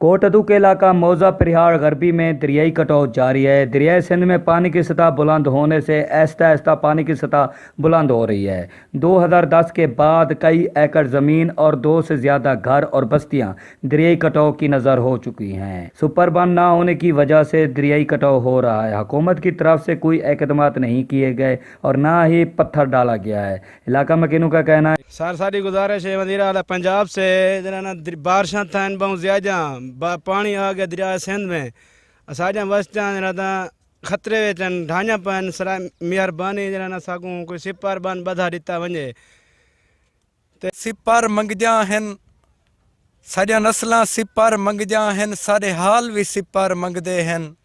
कोटदू के इलाका मौजा परिहार गरबी में दरियाई कटाव जारी है। दरियाई सिंध में पानी की सतह बुलंद होने से आहिस्ता आहिस्ता पानी की सतह बुलंद हो रही है। 2010 के बाद कई एकड़ ज़मीन और 2 से ज़्यादा घर और बस्तियां दरियाई कटाव की नज़र हो चुकी हैं। सुपर बंद ना होने की वजह से दरियाई कटाव हो रहा है। हुकूमत की तरफ से कोई इक़दाम नहीं किए गए और ना ही पत्थर डाला गया है। इलाका मकीनों का कहना है सर सारी गुजारिश है वज़ीर आला पंजाब से जना बारिशां थियनि बहुत ज़्यादा पानी आ गया दरिया सिंध में असांजा वस्तियां जना खतरे विच आहिनि ढांजा पिया आहिनि। सर महिरबानी जना साॻूं कोई सिपर बन ॿधा ॾिता वञे। सिपर मंगजा आहिनि, साॾियां नस्लां सिपर मंगजा आहिनि, साडे हाल भी सिपर मंगदे आहिनि।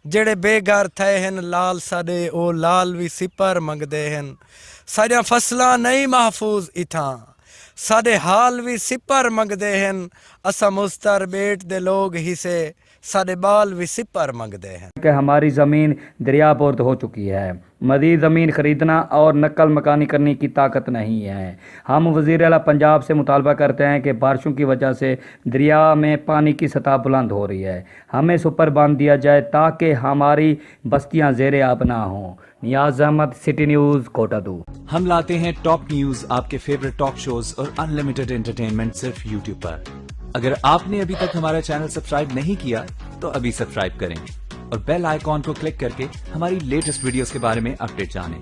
ਜਿਹੜੇ ਬੇਘਰ ਥੇ ਹਨ ਲਾਲ ਸਾਡੇ ਉਹ ਲਾਲ ਵੀ ਸਿਪਰ ਮੰਗਦੇ ਹਨ। ਸਾਡੀਆਂ ਫਸਲਾਂ ਨਹੀਂ ਮਹਫੂਜ਼ ਇਥਾਂ, ਸਾਡੇ ਹਾਲ ਵੀ ਸਿਪਰ ਮੰਗਦੇ ਹਨ। ਅਸਾਂ ਮੁਸਤਰ ਬੇਟ ਦੇ ਲੋਗ ਹਿੱਸੇ साढ़े बाल भी सिपर मंगते हैं कि हमारी ज़मीन दरियाबोर्द हो चुकी है। मज़ीद ज़मीन ख़रीदना और नकल मकानी करने की ताकत नहीं है। हम वज़ीर आला पंजाब से मुतालबा करते हैं कि बारिशों की वजह से दरिया में पानी की सतह बुलंद हो रही है, हमें सुपर बांध दिया जाए ताकि हमारी बस्तियां ज़ेरे आब ना हों। नियाज़ अहमद, सिटी न्यूज़, कोटादू। हम लाते हैं टॉप न्यूज़, आपके फेवरेट टॉक शोज और अनलिमिटेड एंटरटेनमेंट सिर्फ यूट्यूब पर। अगर आपने अभी तक हमारा चैनल सब्सक्राइब नहीं किया तो अभी सब्सक्राइब करें और बेल आइकॉन को क्लिक करके हमारी लेटेस्ट वीडियोस के बारे में अपडेट जानें।